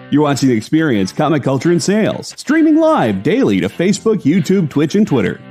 You're watching The Experience, Comic Culture and Sales, streaming live daily to Facebook, YouTube, Twitch, and Twitter.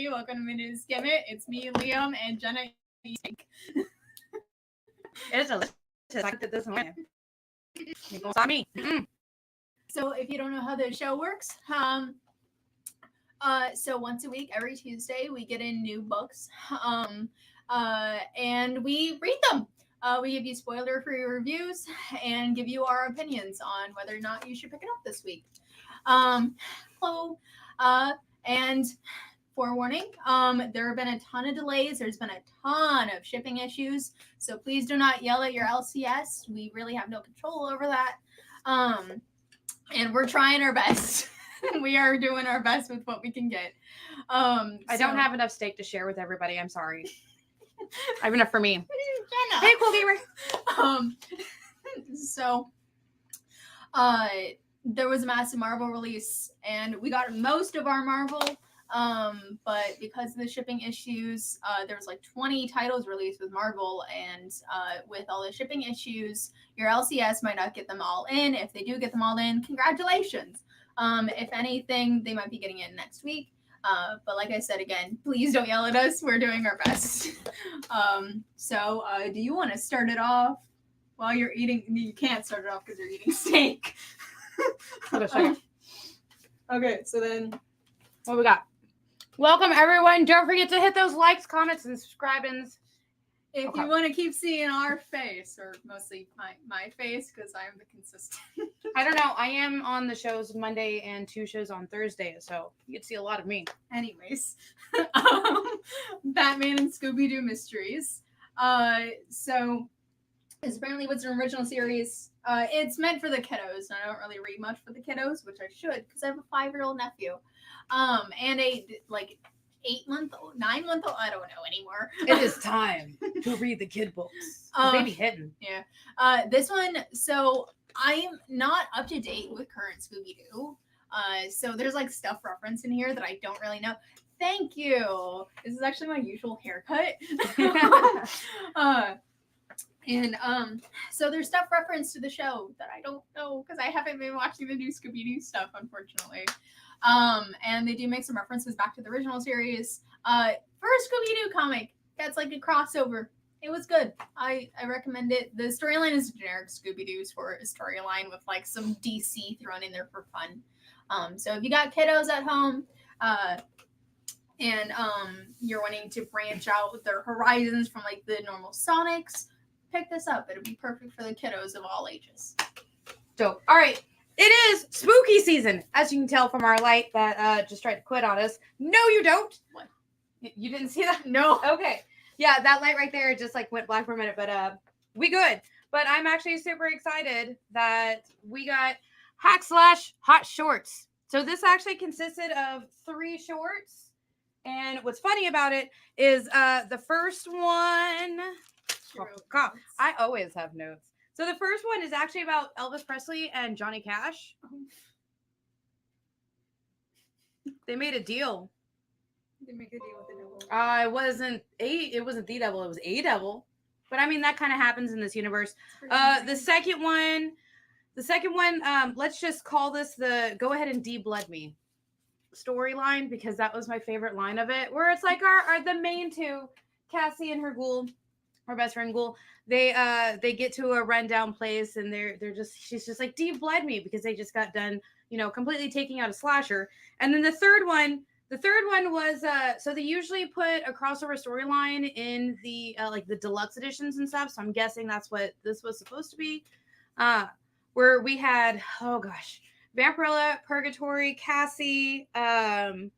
Welcome to Minute To Skim It. It's me, Liam, and Jenna. It's delicious. I did this morning. You gonna stop me? So, if you don't know how the show works, so once a week, every Tuesday, we get in new books, and we read them. We give you spoiler-free reviews and give you our opinions on whether or not you should pick it up this week. And forewarning, there have been a ton of delays. There's been a ton of shipping issues. So please do not yell at your LCS. We really have no control over that. And we're trying our best. We are doing our best with what we can get. I don't have enough steak to share with everybody. I'm sorry. I have enough for me. Jenna. Hey, cool gamer. There was a massive Marvel release, and we got most of our Marvel. But because of the shipping issues, there was like 20 titles released with Marvel, and with all the shipping issues, your LCS might not get them all in. If they do get them all in, congratulations. If anything, they might be getting in next week. But like I said, again, please don't yell at us. We're doing our best. Do you want to start it off while you're eating? You can't start it off because you're eating steak. Okay, so then what we got? Welcome, everyone. Don't forget to hit those likes, comments, and subscribings. If you want to keep seeing our face, or mostly my face, because I am the consistent. I don't know. I am on the shows Monday and 2 shows on Thursday, so you get to see a lot of me. Anyways, Batman and ScoobyDoo Mysteries. So it's apparently what's an original series. It's meant for the kiddos, and I don't really read much for the kiddos, which I should, because I have a 5-year-old nephew. And a 8-month-old, 9-month-old, I don't know anymore. It is time to read the kid books. Baby hidden. Yeah. This one, so I'm not up to date with current ScoobyDoo. So there's like stuff referenced in here that I don't really know. Thank you. This is actually my usual haircut. So there's stuff referenced to the show that I don't know because I haven't been watching the new ScoobyDoo stuff, unfortunately. And they do make some references back to the original series. First ScoobyDoo comic that's like a crossover. It was good. I recommend it. The storyline is generic Scooby-Doo's for a storyline with like some DC thrown in there for fun. So if you got kiddos at home, and you're wanting to branch out their horizons from like the normal Sonics, pick this up. It'll be perfect for the kiddos of all ages. Dope. All right. It is spooky season, as you can tell from our light that just tried to quit on us. No, you don't. What? You didn't see that? No. Okay. Yeah, that light right there just like went black for a minute, but we good. But I'm actually super excited that we got Hack/Hot Shorts. So this actually consisted of 3 shorts. And what's funny about it is the first one... Oh, God, I always have notes. So the first one is actually about Elvis Presley and Johnny Cash. They made a deal. They make a deal with the devil. It wasn't the devil, it was a devil. But I mean that kind of happens in this universe. The second one, let's just call this the Go Ahead and De-Blood Me storyline, because that was my favorite line of it, where it's like our the main 2, Cassie and her ghoul. Her best friend Ghoul, they get to a rundown place and she's just like, de-blood me, because they just got done, completely taking out a slasher. And then the third one was so they usually put a crossover storyline in the like the deluxe editions and stuff. So I'm guessing that's what this was supposed to be. where we had, oh gosh, Vampirella, Purgatory, Cassie, Draculina,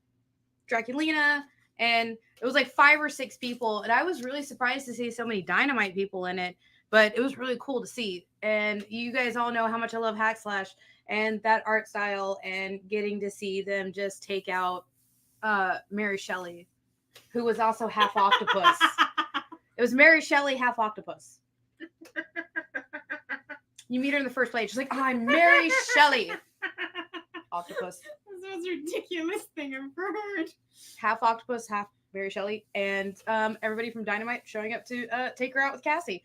and it was like 5 or 6 people. And I was really surprised to see so many Dynamite people in it, but it was really cool to see. And you guys all know how much I love Hack Slash and that art style, and getting to see them just take out Mary Shelley, who was also half octopus. It was Mary Shelley, half octopus. You meet her in the first place. She's like, oh, I'm Mary Shelley. Octopus. That's the most ridiculous thing I've ever heard. Half octopus, half Mary Shelley. And everybody from Dynamite showing up to take her out with Cassie.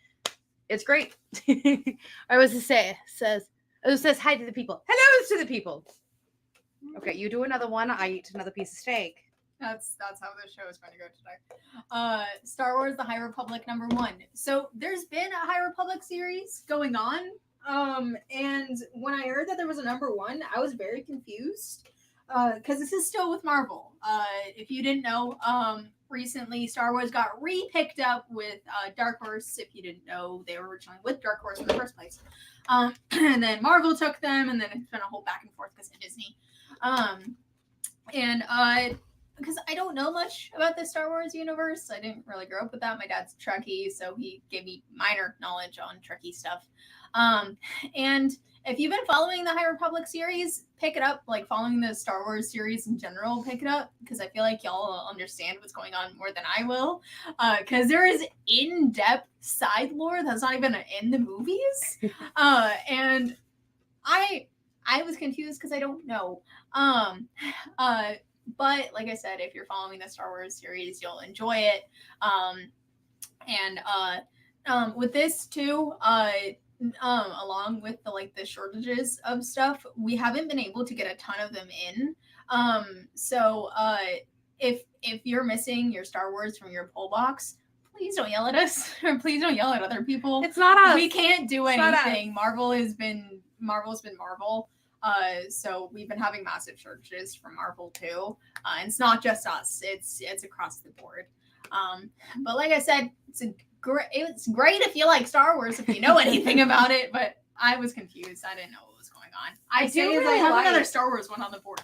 It's great. I was to say, says hi to the people. Hello to the people. Okay, you do another one. I eat another piece of steak. That's how the show is going to go today. Star Wars: The High Republic #1. So there's been a High Republic series going on. And when I heard that there was a #1, I was very confused. Because this is still with Marvel. If you didn't know, recently Star Wars got re-picked up with Dark Horse. If you didn't know, they were originally with Dark Horse in the first place. And then Marvel took them, and then it's been a whole back and forth because of Disney. Because I don't know much about the Star Wars universe. I didn't really grow up with that. My dad's a Trekkie, so he gave me minor knowledge on Trekkie stuff. And if you've been following the High Republic series, pick it up. Like following the Star Wars series in general, pick it up, because I feel like y'all will understand what's going on more than I will. Because there is in-depth side lore that's not even in the movies. And I was confused because I don't know. But like I said, if you're following the Star Wars series, you'll enjoy it. With this too, along with the shortages of stuff, we haven't been able to get a ton of them in. So if you're missing your Star Wars from your pull box, please don't yell at us, or please don't yell at other people. It's not us. We can't do anything. Marvel's been Marvel. So we've been having massive shortages from Marvel too. And it's not just us, it's across the board. But like I said, it's great if you like Star Wars, if you know anything about it, but I was confused. I didn't know what was going on. I have another Star Wars one on the board.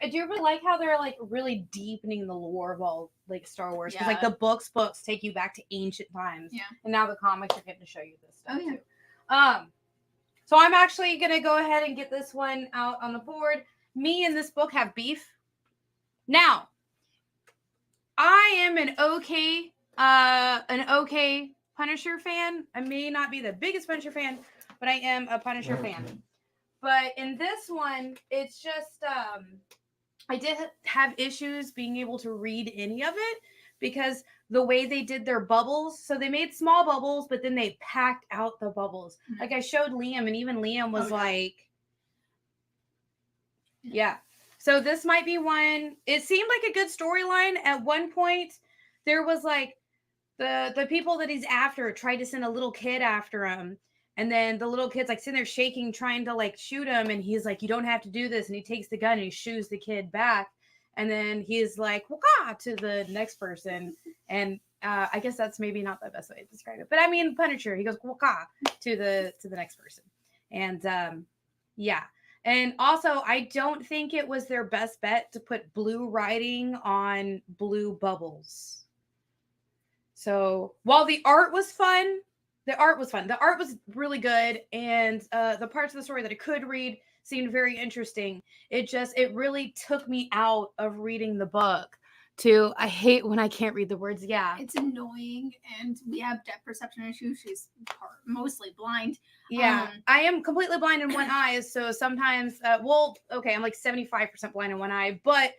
I do really like how they're really deepening the lore of all Star Wars, because the books take you back to ancient times. Yeah. And now the comics are getting to show you this stuff too. So I'm actually going to go ahead and get this one out on the board. Me and this book have beef. Now, I am an okay Punisher fan. I may not be the biggest Punisher fan, but I am a Punisher fan. But in this one, it's just, I did have issues being able to read any of it, because the way they did their bubbles, so they made small bubbles, but then they packed out the bubbles. Mm-hmm. Like I showed Liam, and even Liam was yeah. So this might be one. It seemed like a good storyline. At one point, there was the people that he's after tried to send a little kid after him. And then the little kid's sitting there shaking, trying to shoot him. And he's like, you don't have to do this. And he takes the gun and he shoots the kid back. And then he's like, waka, to the next person. And I guess that's maybe not the best way to describe it. But I mean, Punisher, he goes, waka, to the next person. And yeah. And also, I don't think it was their best bet to put blue writing on blue bubbles. So while the art was fun. The art was really good. And the parts of the story that I could read seemed very interesting. It really took me out of reading the book to, I hate when I can't read the words. Yeah. It's annoying. And we have depth perception issues. She's mostly blind. Yeah. I am completely blind in one eye. So sometimes, I'm 75% blind in one eye. But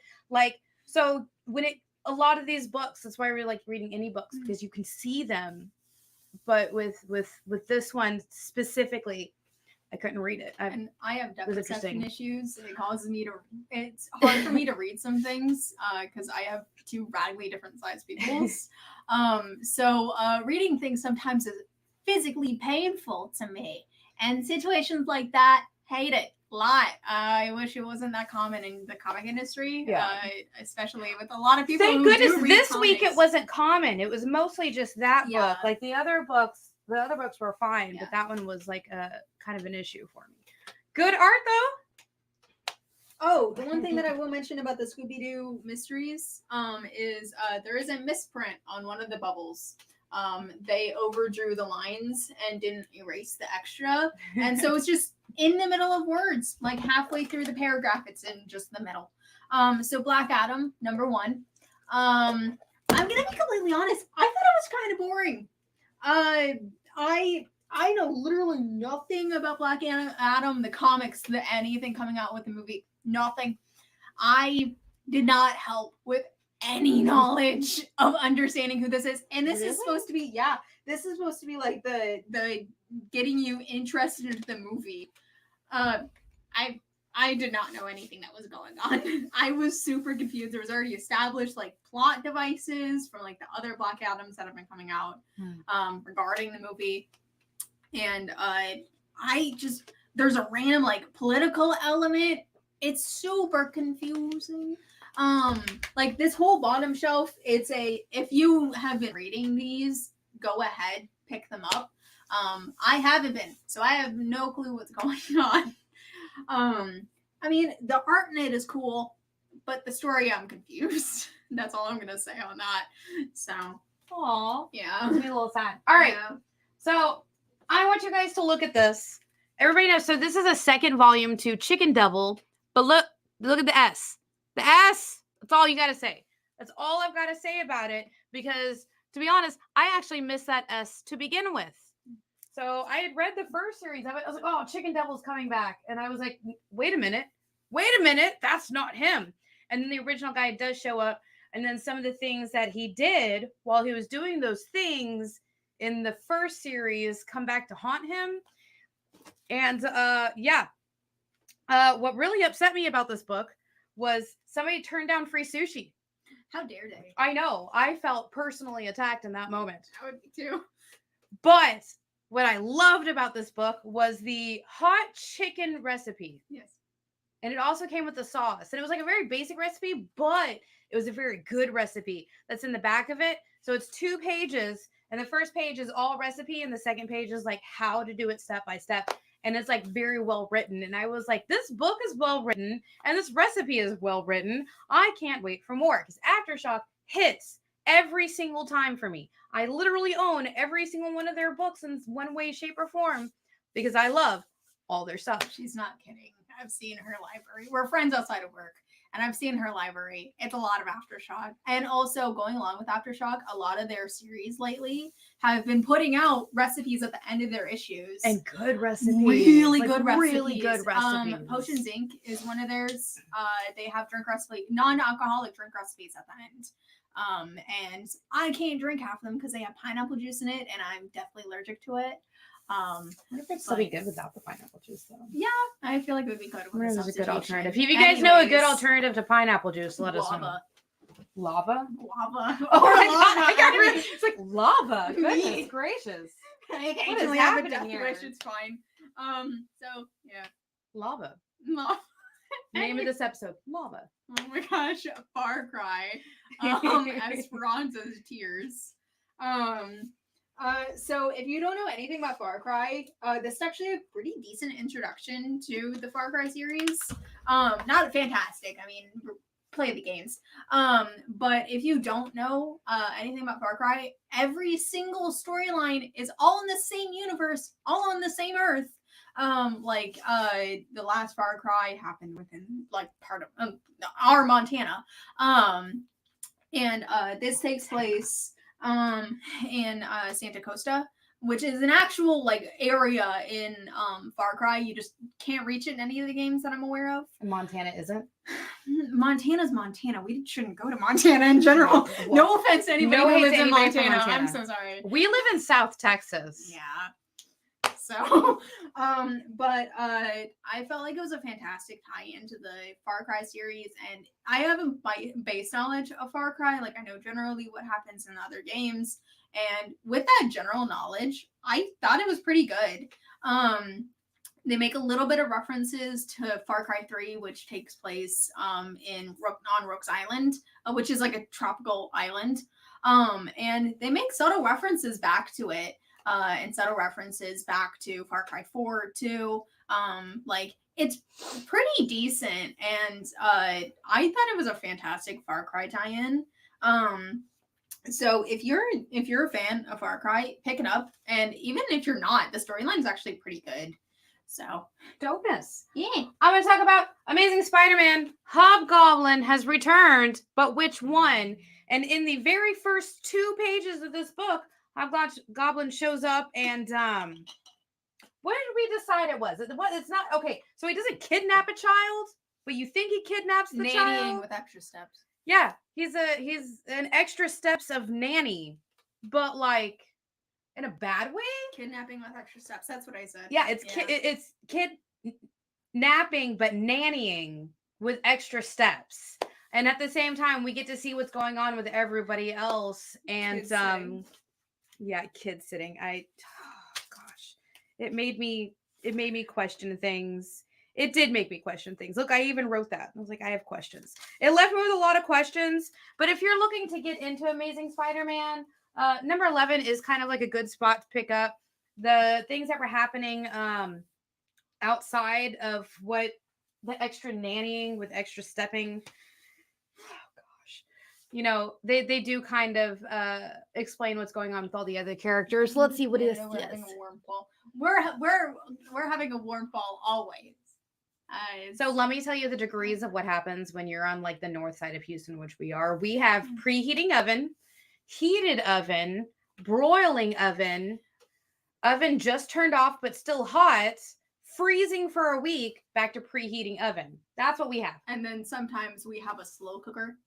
so when a lot of these books, that's why I really like reading any books, because you can see them. But with this one specifically, I couldn't read it. And I have depth perception issues. It's hard for me to read some things because I have 2 radically different sized pupils. So reading things sometimes is physically painful to me. And situations like that, hate it. Lot. I wish it wasn't that common in the comic industry, especially with a lot of people. Thank goodness this week it wasn't common. It was mostly just that book. The other books were fine, but that one was a kind of an issue for me. Good art though. Oh, the one thing that I will mention about the ScoobyDoo mysteries is there is a misprint on one of the bubbles. They overdrew the lines and didn't erase the extra. And so it's just in the middle of words, like halfway through the paragraph, it's in just the middle. So Black Adam, number 1. I'm going to be completely honest. I thought it was kind of boring. I know literally nothing about Black Adam, the comics, anything coming out with the movie. Nothing. I did not help with any knowledge of understanding who this is. And this is supposed to be, this is supposed to be like the getting you interested in the movie. I did not know anything that was going on. I was super confused. There was already established like plot devices from like the other Black Adams that have been coming out regarding the movie. And there's a random like political element. It's super confusing. Like this whole bottom shelf, if you have been reading these, go ahead, pick them up. I haven't been, so I have no clue what's going on. I mean, the art in it is cool, but the story, I'm confused. That's all I'm gonna say on that. So, aw, yeah, makes me a little sad. All right, so I want you guys to look at this. Everybody knows. So this is a second volume to Chicken Devil, but look at the S. The S. That's all you gotta say. That's all I've got to say about it. Because to be honest, I actually missed that S to begin with. So I had read the first series of it. I was like, oh, Chicken Devil's coming back. And I was like, wait a minute. That's not him. And then the original guy does show up. And then some of the things that he did while he was doing those things in the first series come back to haunt him. And what really upset me about this book was somebody turned down free sushi. How dare they? I know. I felt personally attacked in that moment. I would be too. But what I loved about this book was the hot chicken recipe. Yes. And it also came with the sauce. And it was like a very basic recipe, but it was a very good recipe that's in the back of it. So it's 2 pages. And the first page is all recipe. And the second page is like how to do it step by step. And it's like very well written. And I was like, this book is well written. And this recipe is well written. I can't wait for more. Because Aftershock hits every single time for me. I literally own every single one of their books in one way, shape, or form. Because I love all their stuff. She's not kidding. I've seen her library. We're friends outside of work. And I've seen her library. It's a lot of Aftershock. And also going along with Aftershock, a lot of their series lately have been putting out recipes at the end of their issues. And good recipes. Really like, good recipes. Really good recipes. Potions Inc. is one of theirs. They have drink recipe, non-alcoholic drink recipes at the end. And I can't drink half of them because they have pineapple juice in it. And I'm definitely allergic to it. I wonder if it's still be good without the pineapple juice, though. Yeah, I feel like it would be good. With a good alternative. If you guys know a good alternative to pineapple juice, let us know. Lava? Lava. Oh my god! It's like lava. Goodness gracious. I occasionally have a happening death here? wish. It's fine. So yeah. Lava. Lava. Name of this episode: Lava. Oh my gosh, Far Cry. Esperanza's Tears. So if you don't know anything about Far Cry, this is actually a pretty decent introduction to the Far Cry series. Not fantastic. I mean, play the games. But if you don't know anything about Far Cry, every single storyline is all in the same universe, all on the same Earth. The last Far Cry happened within like part of our Montana. And this takes place in Santa Costa, which is an actual like area in Far Cry. You just can't reach it in any of the games that I'm aware of. Montana isn't. Montana's Montana. We shouldn't go to Montana in general. Well, no offense to anybody who lives in Montana. I'm so sorry. We live in South Texas. Yeah. So, but I felt like it was a fantastic tie-in to the Far Cry series, and I have a base knowledge of Far Cry. Like, I know generally what happens in other games, and with that general knowledge, I thought it was pretty good. They make a little bit of references to Far Cry 3, which takes place on Rook's Island, which is like a tropical island, and they make subtle references back to it. And subtle references back to Far Cry 4 too. Like it's pretty decent, and I thought it was a fantastic Far Cry tie-in. So if you're a fan of Far Cry, pick it up, and even if you're not, the storyline is actually pretty good. So dopeness. yeah, I'm going to talk about Amazing Spider-Man. Hobgoblin has returned, but which one? And in the very first 2 pages of this book, Hobgoblin shows up, and what did we decide it was? It's not okay. So he doesn't kidnap a child, but you think he kidnaps the nannying child with extra steps. Yeah, he's an extra steps of nanny, but like in a bad way. Kidnapping with extra steps. That's what I said. Yeah, it's kidnapping, but nannying with extra steps. And at the same time, we get to see what's going on with everybody else. And kid sitting. Gosh, it made me question things. It did make me question things. Look, I even wrote that. I was like, I have questions. It left me with a lot of questions. But if you're looking to get into Amazing Spider-Man, number 11 is kind of like a good spot to pick up. The things that were happening outside of what the extra nannying with extra stepping. Oh, gosh. You know, they do kind of explain what's going on with all the other characters. Let's see what it is. We're having a warm fall. We're having a warm fall always. So let me tell you the degrees of what happens when you're on like the north side of Houston, which we are. We have preheating oven, heated oven, broiling oven just turned off but still hot, freezing for a week, back to preheating oven. That's what we have. And then sometimes we have a slow cooker.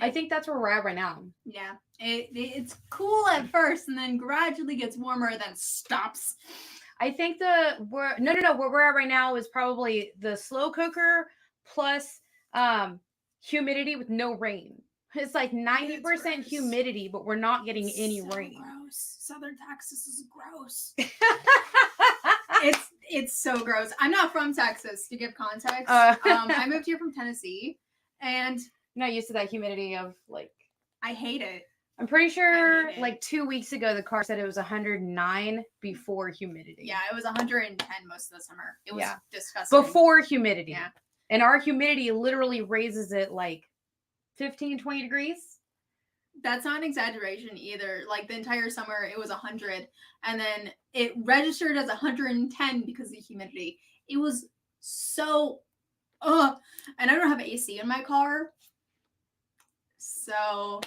I think that's where we're at right now. Yeah, it's cool at first and then gradually gets warmer, then stops. I think where we're at right now is probably the slow cooker plus humidity with no rain. It's like 90% humidity, but we're not getting any rain. Gross. Southern Texas is gross. It's so gross. I'm not from Texas, to give context. I moved here from Tennessee, and I'm not used to that humidity of like. I hate it. I'm pretty sure like 2 weeks ago, the car said it was 109 before humidity. Yeah, it was 110 most of the summer. It was disgusting. Before humidity. Yeah. And our humidity literally raises it like 15, 20 degrees. That's not an exaggeration either. Like the entire summer, it was 100. And then it registered as 110 because of the humidity. It was so, and I don't have AC in my car. So,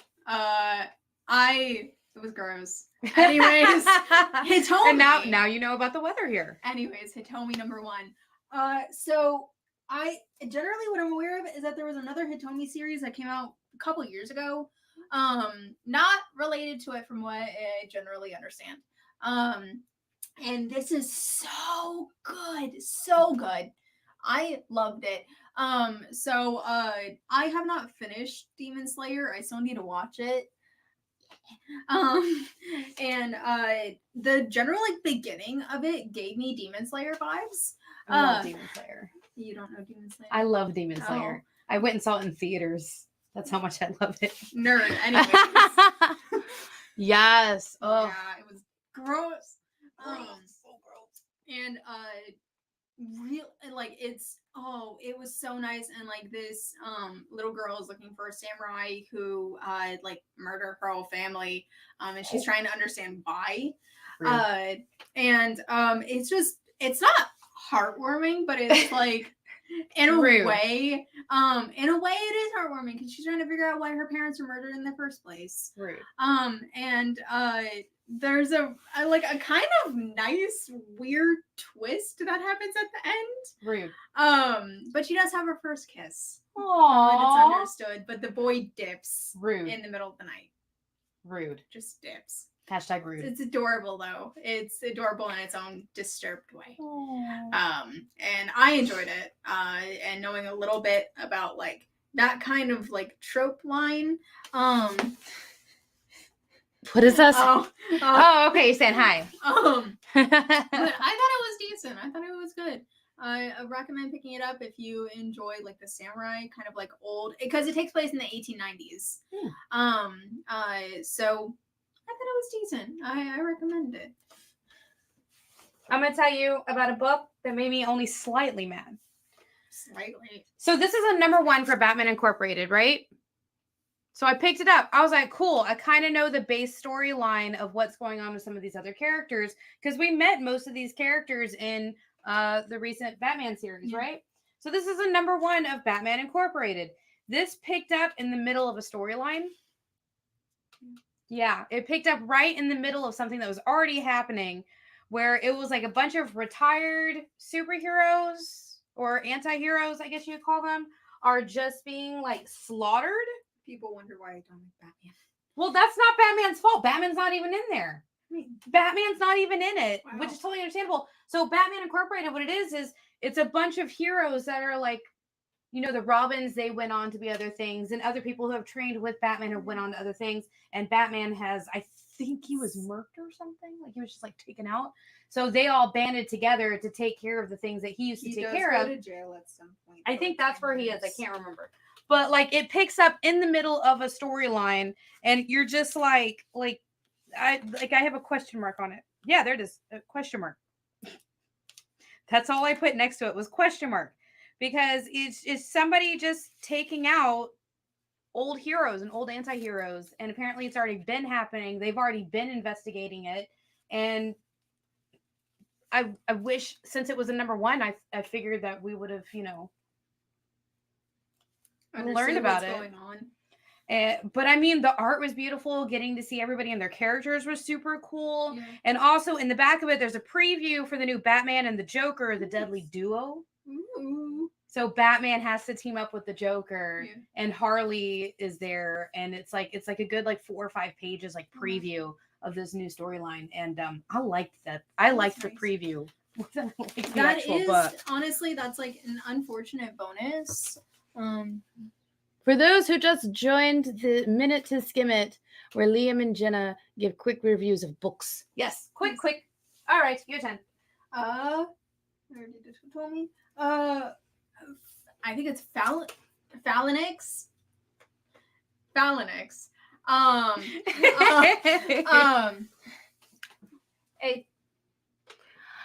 it was gross. Anyways, Hitomi. And now you know about the weather here. Anyways, Hitomi number 1. So generally what I'm aware of is that there was another Hitomi series that came out a couple years ago. Not related to it from what I generally understand. And this is so good. So good. I loved it. So I have not finished Demon Slayer. I still need to watch it. And the general like beginning of it gave me Demon Slayer vibes. I love Demon Slayer. You don't know Demon Slayer? I love Demon Slayer. I went and saw it in theaters. That's how much I love it. Nerd. Anyways. Yes. Oh. Yeah, it was gross. So gross. And it was so nice. And like this little girl is looking for a samurai who like murdered her whole family, and she's trying to understand why. It's not heartwarming, but it's like in a way it is heartwarming because she's trying to figure out why her parents were murdered in the first place. There's a kind of nice weird twist that happens at the end. But she does have her first kiss. Aww. It's understood, but the boy dips in the middle of the night. Just dips. Hashtag rude. It's adorable though. It's adorable in its own disturbed way. And I enjoyed it. And knowing a little bit about like that kind of like trope line. What is this? Okay, you're saying hi. But I thought it was decent. I thought it was good. I recommend picking it up if you enjoy like the samurai kind of like old, because it takes place in the 1890s. So I thought it was decent. I recommend it. I'm going to tell you about a book that made me only slightly mad. Slightly. So this is a #1 for Batman Incorporated, right? So I picked it up. I was like, cool. I kind of know the base storyline of what's going on with some of these other characters because we met most of these characters in the recent Batman series, right? So this is a #1 of Batman Incorporated. This picked up in the middle of a storyline. Yeah, it picked up right in the middle of something that was already happening where it was like a bunch of retired superheroes or anti-heroes, I guess you would call them, are just being like slaughtered. People wonder why I don't like Batman. Well, that's not Batman's fault. Batman's not even in there. Batman's not even in it, which is totally understandable. So Batman Incorporated, what it is it's a bunch of heroes that are like, you know, the Robins, they went on to be other things, and other people who have trained with Batman have went on to other things. And Batman has, I think he was murked or something. Like he was just like taken out. So they all banded together to take care of the things that he used to take care of. He does go to jail at some point. I think that's where he is. I can't remember. But like it picks up in the middle of a storyline, and you're just like I have a question mark on it. Yeah, there it is. A question mark. That's all I put next to it was question mark. Because it's somebody just taking out old heroes and old anti-heroes. And apparently it's already been happening. They've already been investigating it. And I wish, since it was a #1, I figured that we would have, you know, learned about it. Going on. But I mean, the art was beautiful. Getting to see everybody and their characters was super cool. Yeah. And also in the back of it, there's a preview for the new Batman and the Joker, the Deadly Duo. Ooh. So Batman has to team up with the Joker, and Harley is there, and it's like a good like 4 or 5 pages like preview of this new storyline, and I liked that. I liked the preview. That is book. Honestly, that's like an unfortunate bonus. For those who just joined the Minute to Skim It, where Liam and Jenna give quick reviews of books. Yes, quick. All right, your turn. I already did told me. I think it's Phalanx.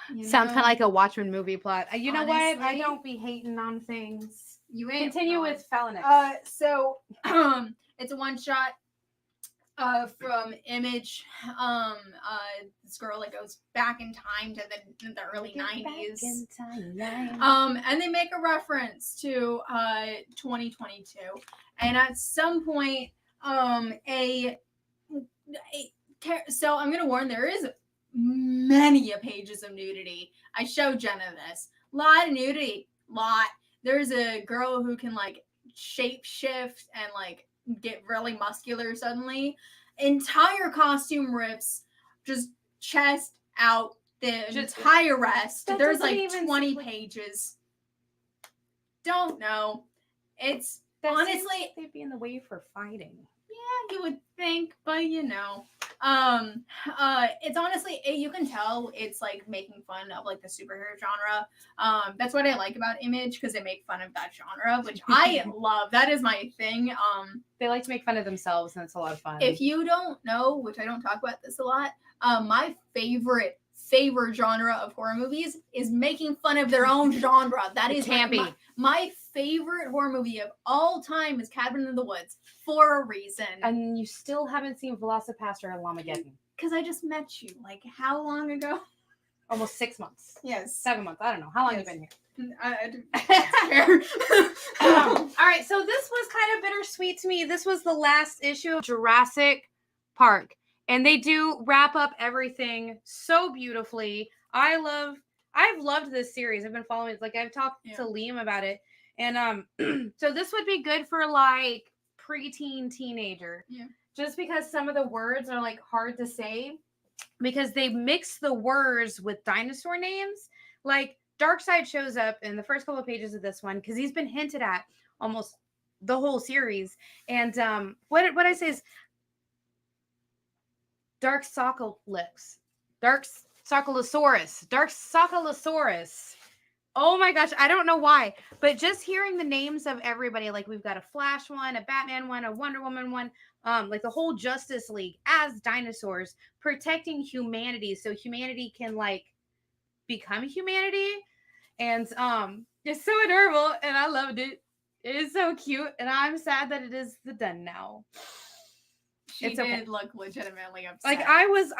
It sounds kind of like a Watchmen movie plot. You know what? I don't be hating on things. You ain't continue with Phalanx. So it's a one shot from Image. This girl that goes back in time to the early 90s. And they make a reference to 2022. And at some point, so I'm gonna warn, there is many pages of nudity. I showed Jenna this. Lot of nudity. There's a girl who can like shape shift and like get really muscular suddenly. Entire costume rips, just chest out the entire rest. There's like 20 pages. Don't know. It's honestly, they'd be in the way for fighting. Yeah, you would think, but you know. It's honestly, you can tell it's like making fun of like the superhero genre. That's what I like about Image, because they make fun of that genre, which I love. That is my thing. They like to make fun of themselves, and it's a lot of fun. If you don't know, which I don't talk about this a lot, my favorite genre of horror movies is making fun of their own genre. That is campy. My favorite horror movie of all time is Cabin in the Woods, for a reason. And you still haven't seen Velocipaster or Lamageddon. Because I just met you. Like, how long ago? Almost 6 months. Yes. 7 months. I don't know. How long have you been here? All right. So this was kind of bittersweet to me. This was the last issue of Jurassic Park. And they do wrap up everything so beautifully. I've loved this series. I've been following it. Like, I've talked to Liam about it. And so this would be good for like preteen teenager. Yeah. Just because some of the words are like hard to say, because they mix the words with dinosaur names. Like Darkseid shows up in the first couple of pages of this one because he's been hinted at almost the whole series. And what I say is Dark Sockalosaurus. Oh my gosh, I don't know why, but just hearing the names of everybody, like we've got a Flash one, a Batman one, a Wonder Woman one, like the whole Justice League as dinosaurs protecting humanity, so humanity can like become humanity. And it's so adorable, and I loved it. It is so cute, and I'm sad that it is done now. She did look legitimately upset. Like I was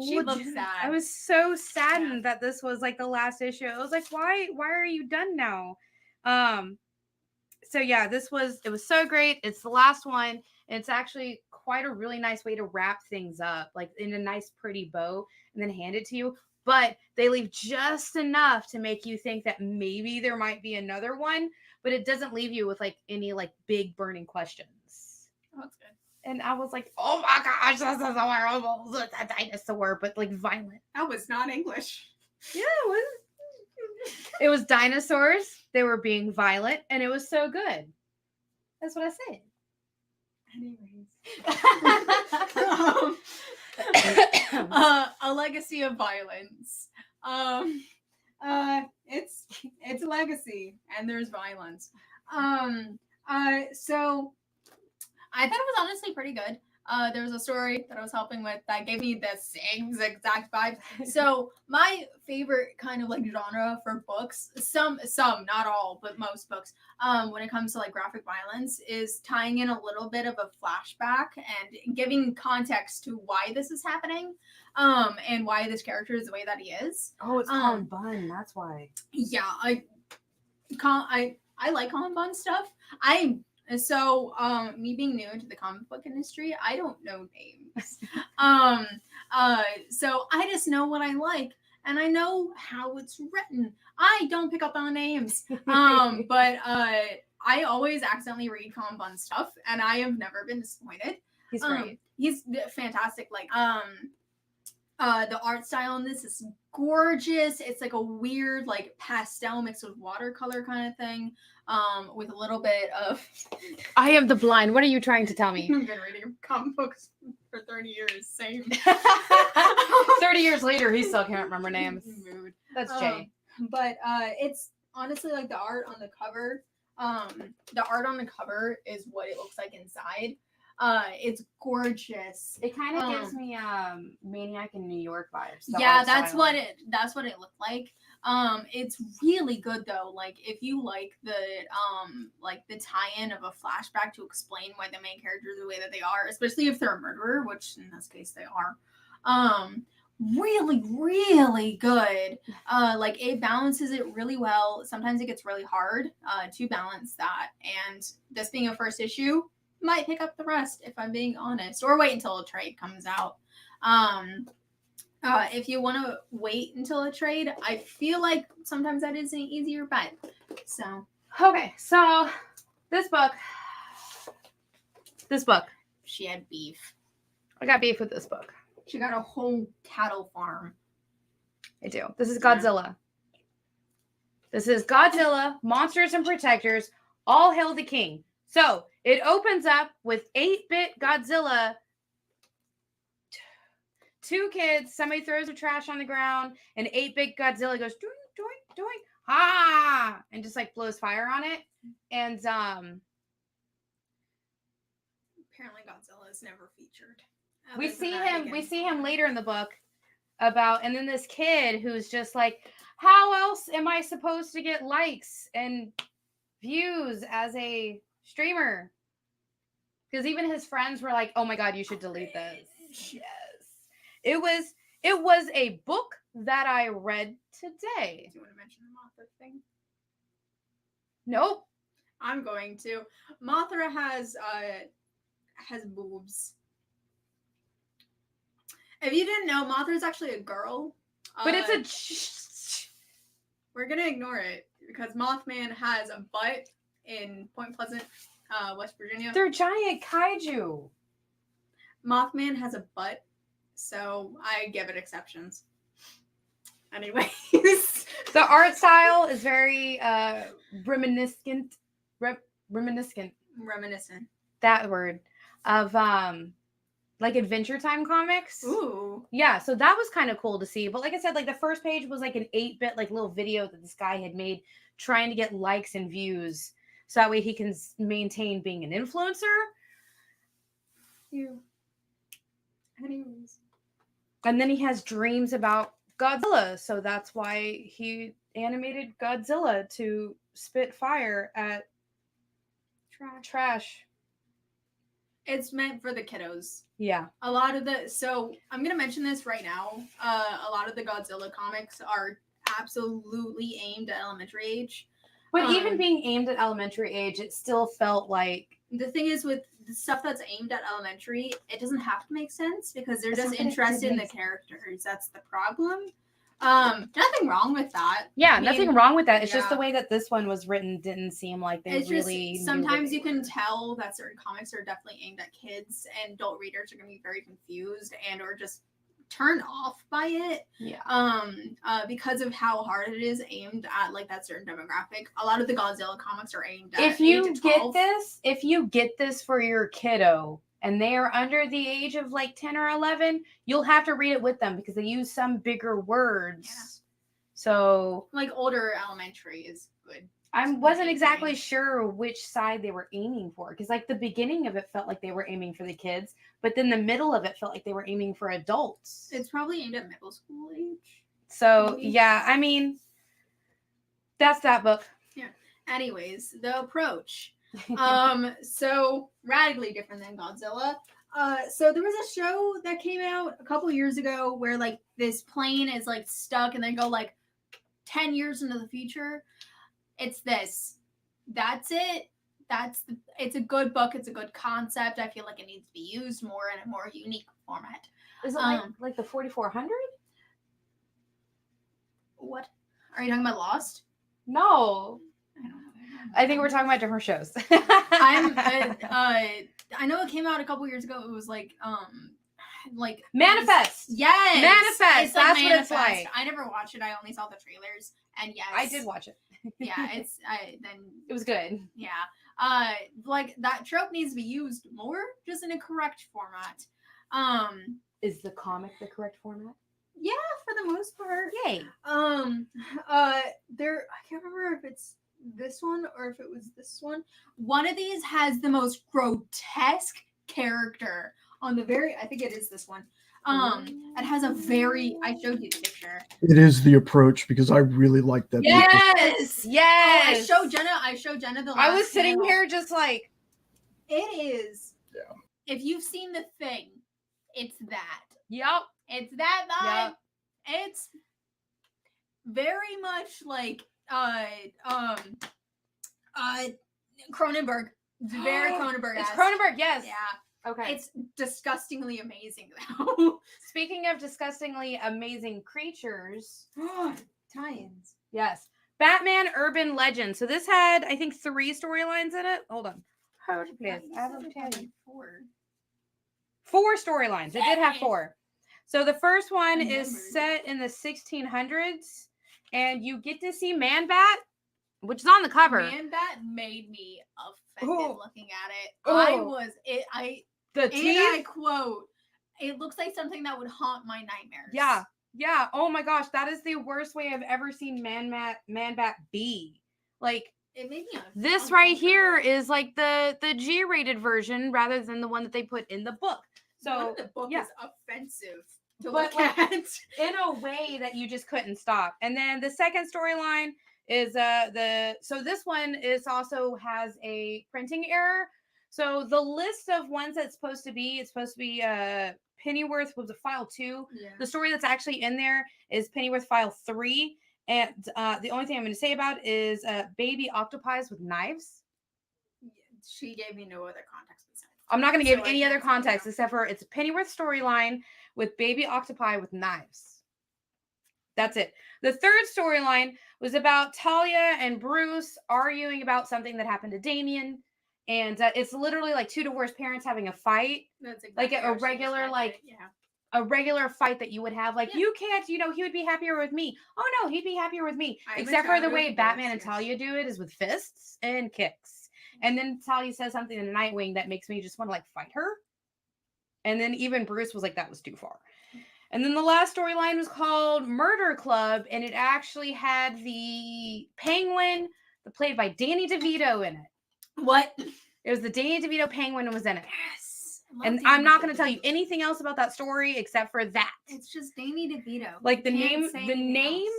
She looked sad. I was so saddened that this was like the last issue. I was like, why are you done now? So yeah, it was so great. It's the last one, and it's actually quite a really nice way to wrap things up, like in a nice pretty bow, and then hand it to you. But they leave just enough to make you think that maybe there might be another one, but it doesn't leave you with like any like big burning questions. Oh, that's good. And I was like, oh my gosh, this is horrible. It's a dinosaur, but like violent. That was not English. Yeah, it was. It was dinosaurs. They were being violent, and it was so good. That's what I said. Anyways. A legacy of violence. It's a legacy, and there's violence. So I thought it was honestly pretty good. There was a story that I was helping with that gave me the same exact vibe. So my favorite kind of like genre for books, some, not all, but most books, when it comes to like graphic violence, is tying in a little bit of a flashback and giving context to why this is happening, and why this character is the way that he is. Oh, it's Colin Bunn. That's why. Yeah, I like Colin Bunn stuff. So, me being new into the comic book industry, I don't know names. So I just know what I like, and I know how it's written. I don't pick up on names. But I always accidentally read Colin Bunn stuff, and I have never been disappointed. He's great. He's fantastic. Like, the art style in this is gorgeous. It's like a weird, like, pastel mixed with watercolor kind of thing. With a little bit of... I am the blind. What are you trying to tell me? I've been reading comic books for 30 years. Same. 30 years later, he still can't remember names. Mood. That's Jay. But it's honestly like the art on the cover. The art on the cover is what it looks like inside. It's gorgeous. It kind of gives me Maniac in New York vibes. Yeah, that's what it looked like. It's really good though. Like if you like the tie-in of a flashback to explain why the main characters are the way that they are, especially if they're a murderer, which in this case they are. Really, really good. Like it balances it really well. Sometimes it gets really hard to balance that. And this being a first issue, might pick up the rest if I'm being honest, or wait until a trade comes out. If you want to wait until a trade, I feel like sometimes that is an easier bet. So okay, so this book, she had beef. I got beef with this book. She got a whole cattle farm. I do. This is Godzilla. This is Godzilla, Monsters and Protectors, All Hail the King. So it opens up with 8-bit Godzilla. 2 kids, somebody throws their trash on the ground, and 8-bit Godzilla goes doink, doink, doink, ha, and just like blows fire on it. And apparently Godzilla is never featured. We see him later in the book and then this kid who's just like, how else am I supposed to get likes and views as a streamer? Because even his friends were like, oh my God, you should delete this. Yes. It was a book that I read today. Do you want to mention the Mothra thing? Nope. I'm going to. Mothra has boobs. If you didn't know, Mothra is actually a girl. But it's we're gonna ignore it because Mothman has a butt in Point Pleasant, West Virginia. They're giant kaiju. Mothman has a butt, so I give it exceptions. Anyways, the art style is very reminiscent. That word of like Adventure Time comics. Ooh. Yeah, so that was kind of cool to see. But like I said, like the first page was like an 8-bit like little video that this guy had made trying to get likes and views so that way he can maintain being an influencer. Anyways. And then he has dreams about Godzilla. So that's why he animated Godzilla to spit fire at trash. It's meant for the kiddos. Yeah. A lot of so I'm going to mention this right now. A lot of the Godzilla comics are absolutely aimed at elementary age. But even being aimed at elementary age, it still felt like... The thing is, with the stuff that's aimed at elementary, it doesn't have to make sense because they're just interested in the characters. That's the problem. Nothing wrong with that. Yeah, nothing wrong with that. It's just the way that this one was written didn't seem like they really... Sometimes you can tell that certain comics are definitely aimed at kids, and adult readers are going to be very confused and or just turned off by it. Yeah. Because of how hard it is aimed at like that certain demographic. A lot of the Godzilla comics are aimed at if you get this for your kiddo and they are under the age of like 10 or 11, you'll have to read it with them because they use some bigger words. Yeah. So like older elementary is good. I wasn't exactly sure which side they were aiming for because like the beginning of it felt like they were aiming for the kids, but then the middle of it felt like they were aiming for adults. It's probably aimed at middle school age. So maybe. Yeah, I mean, that's that book. Yeah. Anyways, the approach. So radically different than Godzilla. So there was a show that came out a couple years ago where like this plane is like stuck and they go like 10 years into the future. It's this. That's it. It's a good book. It's a good concept. I feel like it needs to be used more in a more unique format. Is it like the 4400? What? Are you talking about Lost? No. I don't know. I think we're talking about different shows. I know it came out a couple years ago. It was like Manifest. Yes. Manifest. That's what it's like. I never watched it. I only saw the trailers. And yes. I did watch it. Yeah, it was good. Yeah. Like that trope needs to be used more, just in a correct format. Is the comic the correct format? Yeah, for the most part. Yay. I can't remember if it's this one or if it was this one. One of these has the most grotesque character on the I think it is this one. It has a I showed you the picture. It is the approach because I really like that. Yes. Yes. Oh, I showed Jenna the last I was sitting here just like it is. Yeah. If you've seen The Thing, it's that. Yep. It's that vibe. Yep. It's very much like Cronenberg. It's very Cronenberg. It's Cronenberg, yes. Yeah. Okay. It's disgustingly amazing though. Speaking of disgustingly amazing creatures. Tie-ins. Yes. Batman Urban Legend. So this had, I think, 3 storylines in it. Hold on. Hold please. I have 4 storylines. It did have 4. So the first one is set in the 1600s, and you get to see Man-Bat, which is on the cover. Man-Bat made me offended looking at it. I quote, it looks like something that would haunt my nightmares. Yeah. Yeah. Oh my gosh. That is the worst way I've ever seen Man-Bat be. Like, it made me this right here is like the G-rated version rather than the one that they put in the book. So the book is offensive to but look at. In a way that you just couldn't stop. And then the second storyline is so this one is also has a printing error. So the list of ones that's supposed to be Pennyworth was a file 2. Yeah. The story that's actually in there is Pennyworth file 3. And the only thing I'm going to say about it is baby octopies with knives. She gave me no other context besides. I'm not going to give any other context except for it's a Pennyworth storyline with baby octopi with knives. That's it. The third storyline was about Talia and Bruce arguing about something that happened to Damien. And it's literally like 2 divorced parents having a fight. That's exactly like a regular, a regular fight that you would have. Like, you can't, he would be happier with me. Oh, no, he'd be happier with me. Except for the way Batman and Talia do it is with fists and kicks. And then Talia says something in Nightwing that makes me just want to, like, fight her. And then even Bruce was like, that was too far. And then the last storyline was called Murder Club. And it actually had the Penguin played by Danny DeVito in it. What? It was the Danny DeVito Penguin was in it. Yes. And I'm not going to tell you anything else about that story except for that. It's just Danny DeVito. Like the Can't say name anything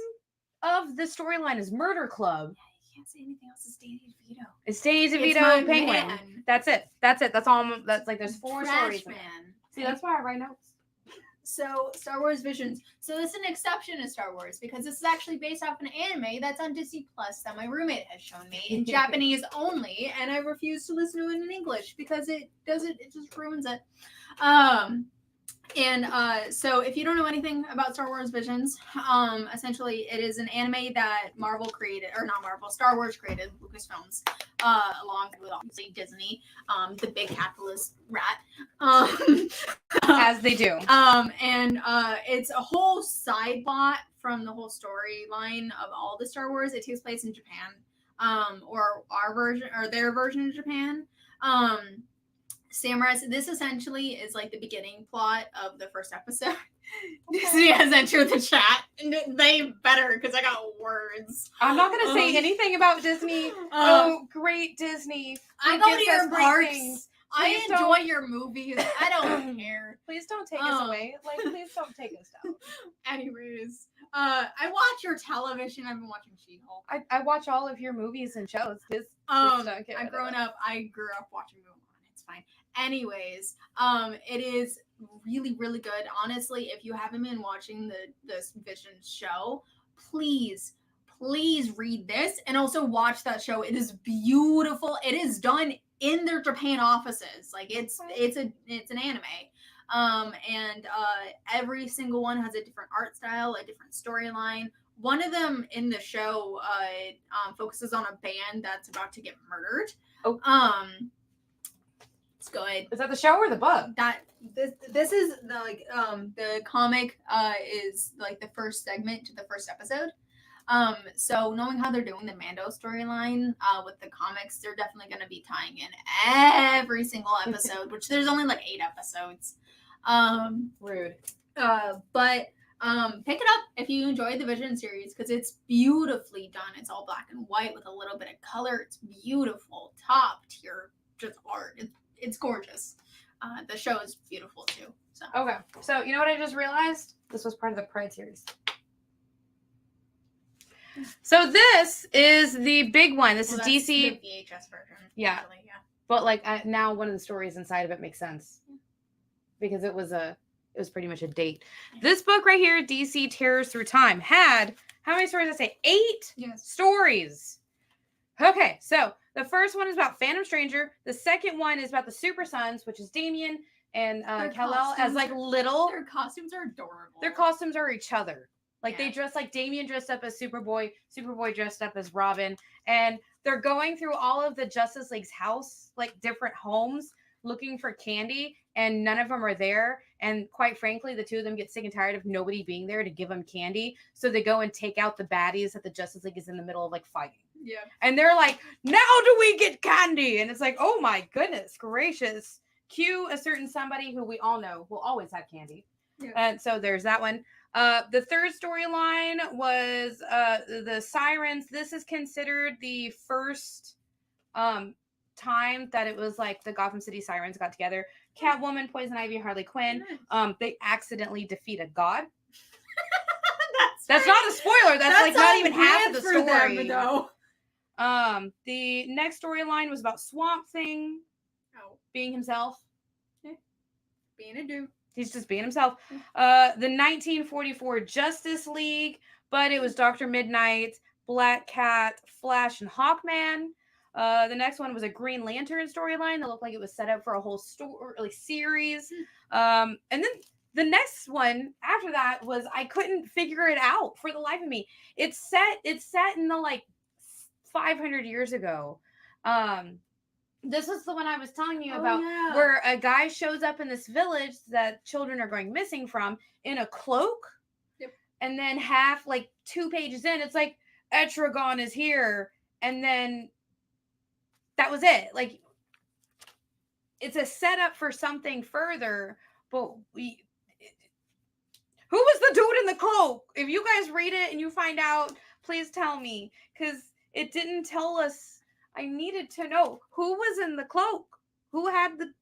else. of the storyline is Murder Club. Yeah, you can't say anything else. It's Danny DeVito. It's Danny It's my DeVito Penguin. man. That's it. That's all. That's like there's 4 Trash stories. man. See, that's why I write notes. So, Star Wars Visions. So, this is an exception to Star Wars because this is actually based off an anime that's on Disney Plus that my roommate has shown me in Japanese only, and I refuse to listen to it in English because it just ruins it. So if you don't know anything about Star Wars Visions, essentially it is an anime that Star Wars created, Lucasfilms, along with obviously Disney, the big capitalist rat. As they do. It's a whole side plot from the whole storyline of all the Star Wars. It takes place in Japan, or our version, or their version of Japan. Samurai, this essentially is like the beginning plot of the first episode. Disney has entered the chat, and they better because I got words. I'm not going to say anything about Disney. Great Disney. I go to your parks. Things. I enjoy your movies. I don't care. Please don't take us away. Like, please don't take us down. Anyways, I watch your television. I've been watching She-Hulk. I watch all of your movies and shows. I grew up watching Mulan. It's fine. Anyways, it is really, really good. Honestly, if you haven't been watching this Vision show, please read this and also watch that show. It is beautiful. It is done in their Japan offices. Like it's an anime. Every single one has a different art style, a different storyline. One of them in the show focuses on a band that's about to get murdered. It's good. Is that the show or the book? This is the comic is like the first segment to the first episode. So knowing how they're doing the Mando storyline with the comics, they're definitely going to be tying in every single episode, which there's only like 8 episodes. Rude. But pick it up if you enjoy the Vision series because it's beautifully done. It's all black and white with a little bit of color. It's beautiful, top tier, just art. It's gorgeous. The show is beautiful too. Okay, so you know what I just realized? This was part of the Pride series. So this is the big one. This is DC. The VHS version. Yeah. Actually, yeah. But like now one of the stories inside of it makes sense. Because it was pretty much a date. This book right here, DC Terrors Through Time, had how many stories? I say 8 stories. Okay, so the first one is about Phantom Stranger. The second one is about the Super Sons, which is Damien and Kal-El as like little. Their costumes are adorable. Their costumes are each other. Like they dress like Damien dressed up as Superboy, Superboy dressed up as Robin, and they're going through all of the Justice League's house, like different homes, looking for candy, and none of them are there. And quite frankly, the two of them get sick and tired of nobody being there to give them candy. So they go and take out the baddies that the Justice League is in the middle of like fighting. Yeah. And they're like, now do we get candy? And it's like, oh my goodness gracious. Cue a certain somebody who we all know will always have candy. Yeah. And so there's that one. The third storyline was the Sirens. This is considered the first time that it was like the Gotham City Sirens got together. Catwoman, Poison Ivy, Harley Quinn. They accidentally defeat a god. That's not a spoiler. That's like not even half of the story. The next storyline was about Swamp Thing being himself. Being a dude. He's just being himself. The 1944 Justice League, but it was Dr. Midnight, Black Cat, Flash, and Hawkman. The next one was a Green Lantern storyline that looked like it was set up for a whole series. And then the next one after that was I couldn't figure it out for the life of me. It's set in the like 500 years ago. This is the one I was telling you about, where a guy shows up in this village that children are going missing from in a cloak. Yep. And then half, like 2 pages in, it's like, Etragon is here. And then that was it. Like, it's a setup for something further, but who was the dude in the cloak? If you guys read it and you find out, please tell me, because it didn't tell us. I needed to know who was in the cloak, who had the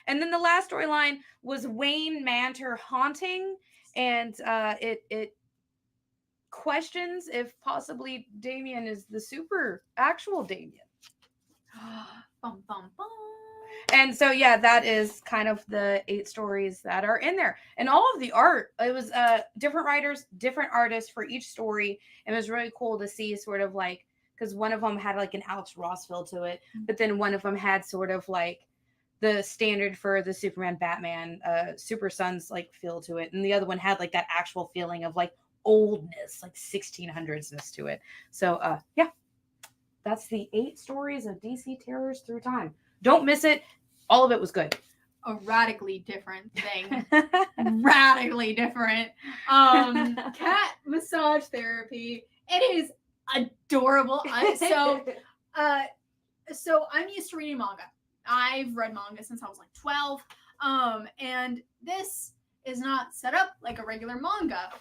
And then the last storyline was Wayne Manter haunting, and it questions if possibly Damien is the super actual Damien. Bum, bum, bum. And so, yeah, that is kind of the 8 stories that are in there. And all of the art, it was different writers, different artists for each story. It was really cool to see sort of like, because one of them had like an Alex Ross feel to it, but then one of them had sort of like the standard for the Superman, Batman, Super Sons like feel to it. And the other one had like that actual feeling of like oldness, like 1600s-ness to it. So, yeah, that's the 8 stories of DC Terrors Through Time. Don't miss it. All of it was good. A radically different thing. Radically different. Cat massage therapy. It is adorable. So I'm used to reading manga. I've read manga since I was like 12. And this is not set up like a regular manga.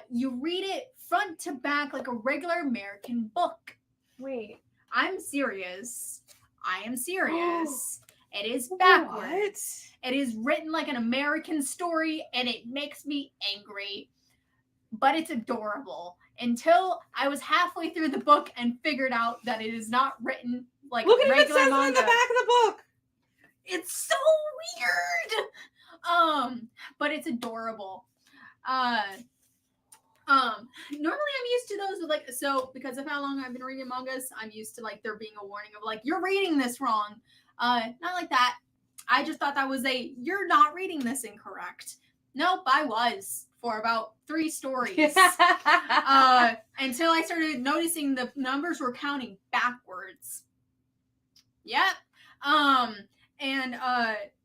You read it front to back like a regular American book. Wait. I'm serious. I am serious. It is backwards. What? It is written like an American story, and it makes me angry. But it's adorable. Until I was halfway through the book and figured out that it is not written like Look at regular what it says manga. on the back of the book. It's so weird. But it's adorable. Normally I'm used to those with like, so because of how long I've been reading mangas, I'm used to like there being a warning of like, you're reading this wrong. Not like that. I just thought that was you're not reading this incorrect. Nope, I was for about 3 stories. Until I started noticing the numbers were counting backwards. Yep.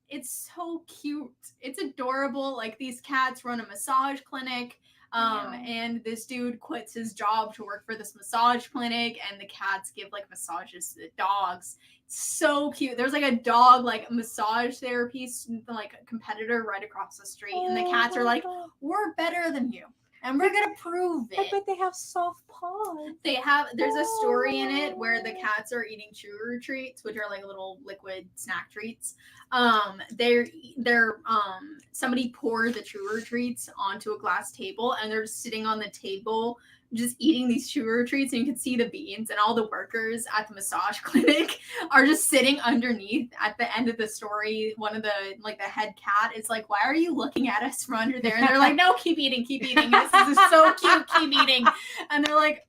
It's so cute. It's adorable. Like these cats run a massage clinic. And this dude quits his job to work for this massage clinic, and the cats give like massages to the dogs. It's so cute. There's like a dog like massage therapy like a competitor right across the street, and the cats are like, we're better than you, and we're gonna prove it. I bet they have soft paws. There's a story in it where the cats are eating chewer treats, which are like little liquid snack treats. Somebody poured the chewer treats onto a glass table, and they're just sitting on the table just eating these chewer treats, and you can see the beans, and all the workers at the massage clinic are just sitting underneath. At the end of the story, one of the head cat is like, why are you looking at us from under there? And they're like, no, keep eating. This is so cute, keep eating. And they're like,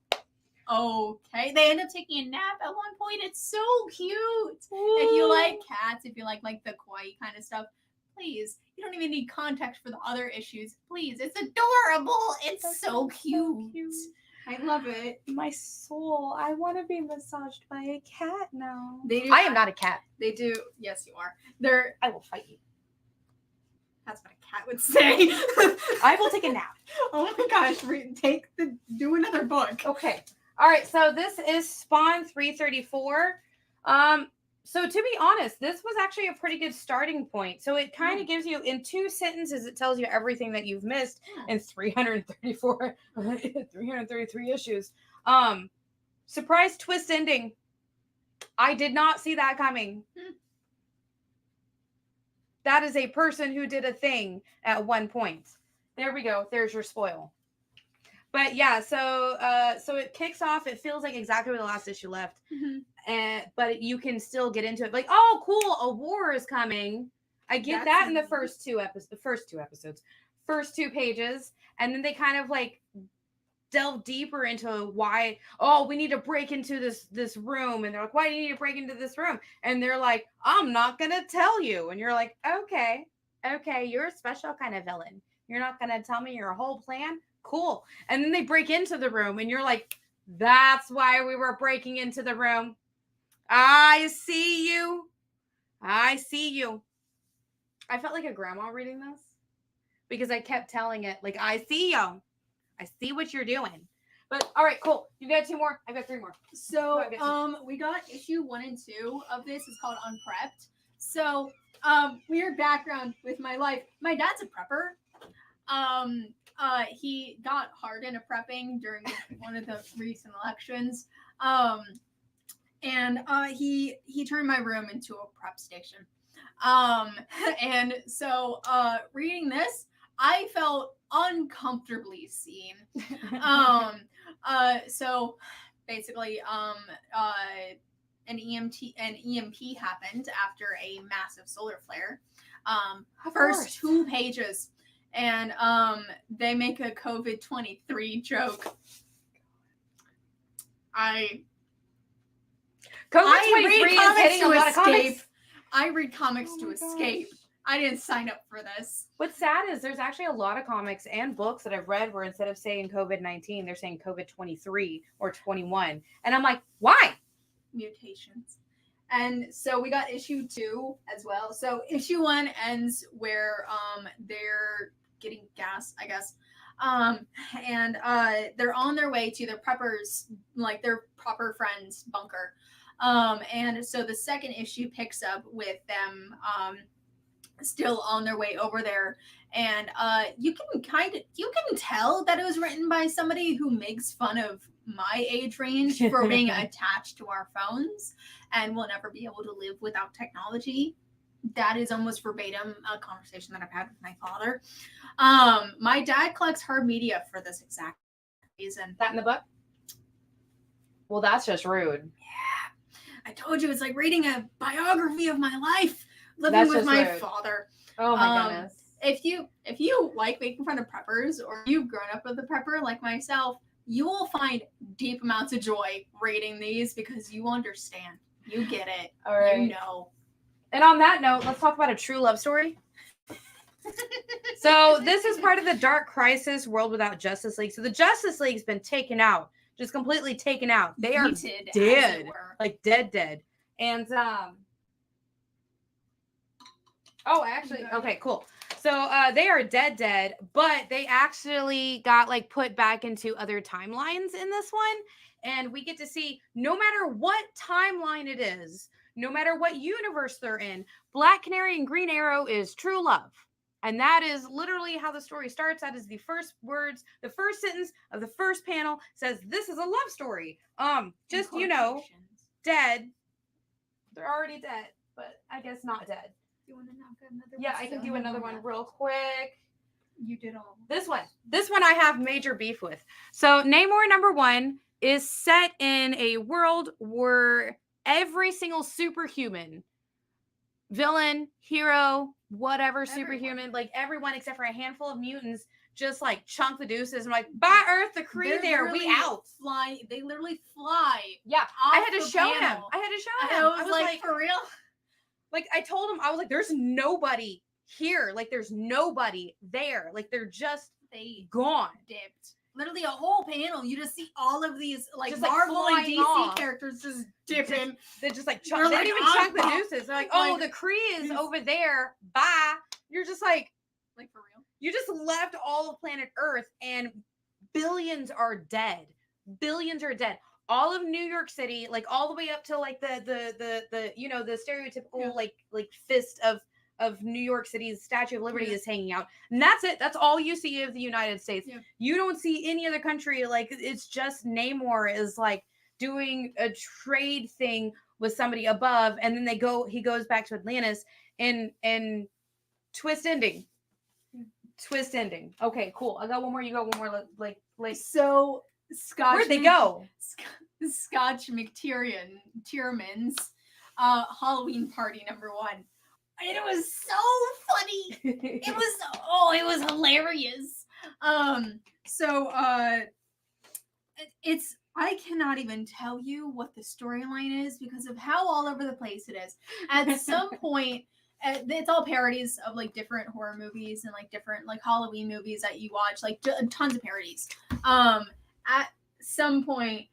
okay. They end up taking a nap at one point. It's so cute. Ooh. If you like cats, if you like the kawaii kind of stuff, please, you don't even need context for the other issues. Please, it's adorable. It's so cute. I love it. My soul. I want to be massaged by a cat now. They do. I am not a cat. They do. Yes, you are. I will fight you. That's what a cat would say. I will take a nap. Oh my gosh. Do another book. Okay. All right. So this is Spawn 334. So to be honest, this was actually a pretty good starting point. So it kind of gives you, in 2 sentences, it tells you everything that you've missed in 333 issues. Surprise twist ending. I did not see that coming. That is a person who did a thing at one point. There we go. There's your spoil. But yeah, so it kicks off. It feels like exactly where the last issue left. Mm-hmm. But you can still get into it. Like, oh, cool, a war is coming. I get that in the first 2 episodes, first 2 pages, and then they kind of like delve deeper into why. Oh, we need to break into this room, and they're like, why do you need to break into this room? And they're like, I'm not gonna tell you. And you're like, okay, you're a special kind of villain. You're not gonna tell me your whole plan. Cool. And then they break into the room, and you're like, that's why we were breaking into the room. I see you. I felt like a grandma reading this because I kept telling it, like, I see you. I see what you're doing. But all right, cool. You got 2 more. I got 3 more. So we got issue 1 and 2 of this. It's called Unprepped. So weird background with my life. My dad's a prepper. He got hard into prepping during one of the recent elections. And he turned my room into a prep station. And so reading this, I felt uncomfortably seen. So basically, an EMP happened after a massive solar flare. First 2 pages, and they make a COVID-23 joke. COVID-23 is hitting a lot of comics. I read comics to escape. I didn't sign up for this. What's sad is there's actually a lot of comics and books that I've read where instead of saying COVID-19, they're saying COVID-23 or 21. And I'm like, why? Mutations. And so we got issue 2 as well. So issue 1 ends where they're getting gas, I guess. And they're on their way to their preppers, like their proper friend's bunker. And so the second issue picks up with them still on their way over there, and you can tell that it was written by somebody who makes fun of my age range for being attached to our phones and will never be able to live without technology. That is almost verbatim a conversation that I've had with my father. My dad collects hard media for this exact reason. That in the book? Well, that's just rude. Yeah. I told you, it's like reading a biography of my life, living with my father. Oh my goodness. If you like making fun of preppers, or you've grown up with a prepper like myself, you will find deep amounts of joy reading these because you understand. You get it. All right. You know. And on that note, let's talk about a true love story. So this is part of the Dark Crisis World Without Justice League. So the Justice League's been taken out, just completely taken out. They are dead, like dead. And okay, cool. So they are dead, but they actually got like put back into other timelines in this one. And we get to see, no matter what timeline it is, no matter what universe they're in, Black Canary and Green Arrow is true love. And that is literally how the story starts. That is the first words, the first sentence of the first panel says, this is a love story. Just, you know, dead. They're already dead, but I guess not dead. You want to knock another one? Yeah, I can do another one real quick. You did all. This one I have major beef with. So Namor #1 is set in a world where every single superhuman, villain, hero, whatever, superhuman, like everyone except for a handful of mutants, just like chunk the deuces and like, bye Earth, the Kree there, we out. They literally fly. Yeah, I had to show him. I was like, for real? Like, I told him, I was like, there's nobody here. Like, there's nobody there. Like, they're just gone. Dipped. Literally a whole panel. You just see all of these, like, just, Marvel like, and DC off. Characters just dipping. They're just like, they didn't even chunk the deuces. They're like, oh, the Kree is over there. Bye. You're just like for real? You just left all of planet Earth and billions are dead. Billions are dead. All of New York City, like all the way up to like the you know, the stereotypical like fist of New York City's Statue of Liberty is hanging out. And that's it. That's all you see of the United States. Yeah. You don't see any other country. Like, it's just Namor is like doing a trade thing with somebody above, and then he goes back to Atlantis and twist ending. Twist ending. Okay, cool. I got one more. You got one more. Like so. Scotch. Where'd they go? Scotch McTierman's Halloween party #1. And it was so funny. It was hilarious. It's I cannot even tell you what the storyline is because of how all over the place it is. At some point, it's all parodies of like different horror movies and like different like Halloween movies that you watch, like tons of parodies. At some point,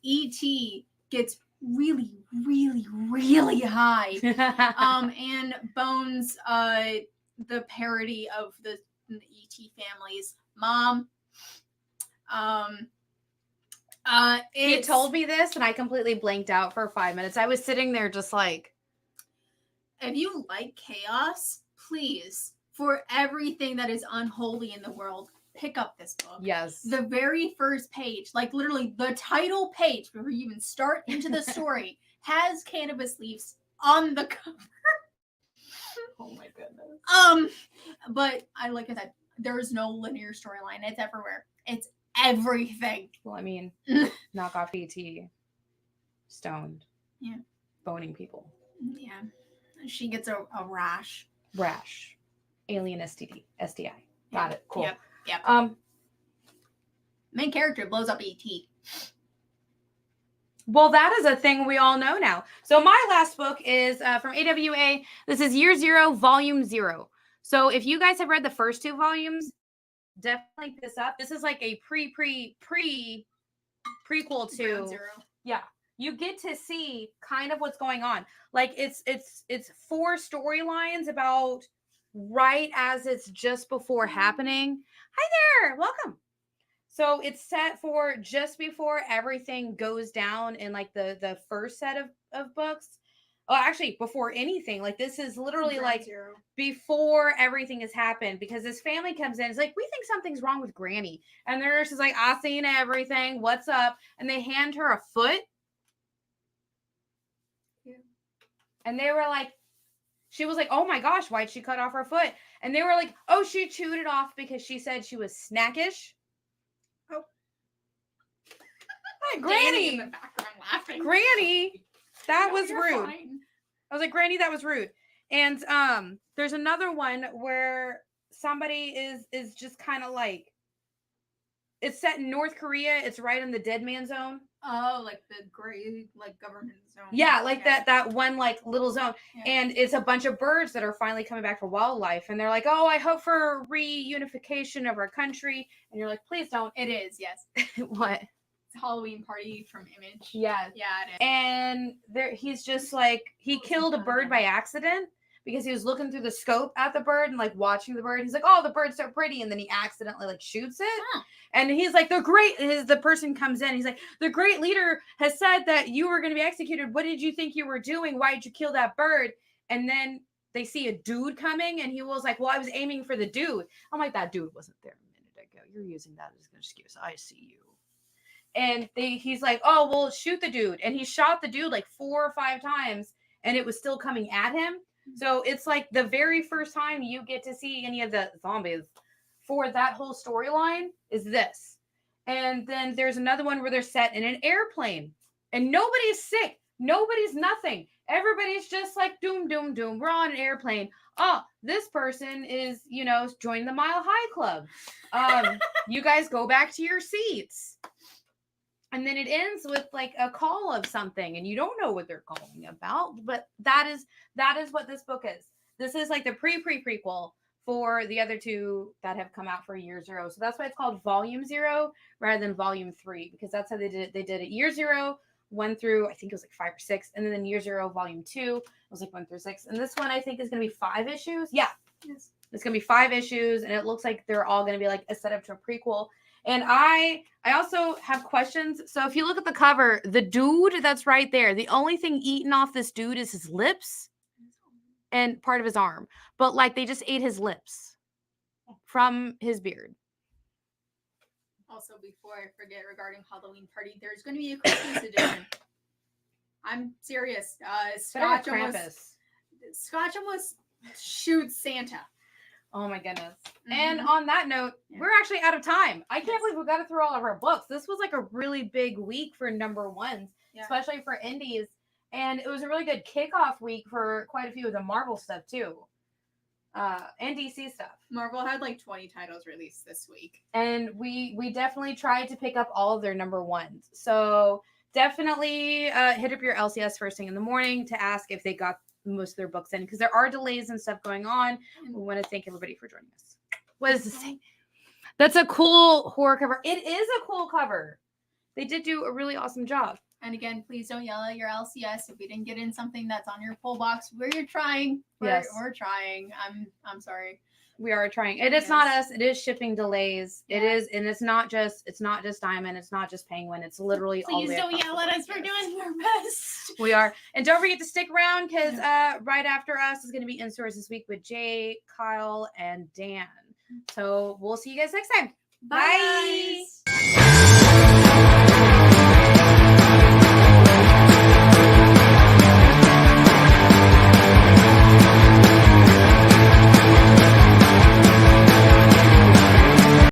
E.T. gets really, really, really high, and Bones, the parody of the E.T. family's mom. He told me this, and I completely blanked out for 5 minutes. I was sitting there just like, if you like chaos, please, for everything that is unholy in the world, pick up this book. Yes. The very first page, like literally the title page before you even start into the story, has cannabis leaves on the cover. Oh my goodness. But like I said, there's no linear storyline. It's everywhere. It's everything. Well, I mean, knock off ET, stoned, boning people. Yeah, she gets a rash. Alien STI. Got it. Cool. Yep. Main character blows up ET. Well, that is a thing we all know now. So my last book is from AWA. This is Year Zero, Volume 0. So if you guys have read the first 2 volumes, definitely pick this up. This is like a prequel to Ground Zero. Yeah. You get to see kind of what's going on. Like it's 4 storylines about right as it's just before happening. Hi there, welcome. So it's set for just before everything goes down in like the first set of books. Oh, actually, before anything. Like this is literally Ground like Zero. before everything has happened, because this family comes in. It's like, we think something's wrong with Granny. And the nurse is like, I've seen everything. What's up? And they hand her a foot. Yeah. And they were like, she was like, oh my gosh, why'd she cut off her foot? And they were like, oh, she chewed it off because she said she was snackish. Oh. Hi, Danny Granny. in the background laughing. Granny, that No, was you're rude. fine. I was like, Granny, that was rude. And there's another one where somebody is just kind of like, it's set in North Korea. It's right in the dead man zone. Oh, like the gray, like government zone. Yeah, like that one like little zone. Yeah. And it's a bunch of birds that are finally coming back for wildlife. And they're like, oh, I hope for reunification of our country. And you're like, please don't. It is, yes. What? It's Halloween Party from Image. Yeah. Yeah, it is. And there, he's just like, he killed a bird by accident because he was looking through the scope at the bird and like watching the bird. He's like, oh, the bird's so pretty. And then he accidentally like shoots it. Huh. And he's like, the person comes in. He's like, the great leader has said that you were going to be executed. What did you think you were doing? Why did you kill that bird? And then they see a dude coming and he was like, well, I was aiming for the dude. I'm like, that dude wasn't there a minute ago. You're using that as an excuse. I see you. And he's like, oh, well, shoot the dude. And he shot the dude like 4 or 5 times and it was still coming at him. So it's like the very first time you get to see any of the zombies for that whole storyline is this. And then there's another one where they're set in an airplane and nobody's sick. Nobody's nothing. Everybody's just like doom, doom, doom. We're on an airplane. Oh, this person is, joining the Mile High Club. You guys go back to your seats. And then it ends with like a call of something and you don't know what they're calling about, but that is what this book is. This is like the prequel for the other 2 that have come out for Year Zero. So that's why it's called Volume 0 rather than Volume 3, because that's how they did it. They did it Year 0, 1 through, I think it was like 5 or 6. And then Year 0, Volume 2 was like 1 through 6. And this one I think is going to be 5 issues. Yeah. Yes. It's going to be 5 issues. And it looks like they're all going to be like a setup to a prequel. And I also have questions. So if you look at the cover, the dude that's right there, the only thing eaten off this dude is his lips and part of his arm. But like they just ate his lips from his beard. Also, before I forget regarding Halloween Party, there's going to be a Christmas edition. I'm serious. Scotch almost shoots Santa. Oh my goodness. Mm-hmm. And on that note, we're actually out of time. I can't believe we got it through all of our books. This was like a really big week for number ones, especially for indies. And it was a really good kickoff week for quite a few of the Marvel stuff too. And DC stuff. Marvel had like 20 titles released this week. And we definitely tried to pick up all of their number ones. So definitely hit up your LCS first thing in the morning to ask if they got most of their books in, because there are delays and stuff going on. We want to thank everybody for joining us. What does this say? That's a cool horror cover. It is a cool cover. They did do a really awesome job. And again, please don't yell at your LCS if we didn't get in something that's on your pull box. We're trying. We're trying. I'm sorry. We are trying. It's not us. It is shipping delays. Yeah. It is, and it's not just Diamond. It's not just Penguin. It's literally all the way Please don't across yell the at board. us. We're doing our best. We are. And don't forget to stick around because right after us is going to be In Source this week with Jay, Kyle, and Dan. So we'll see you guys next time. Bye. Bye.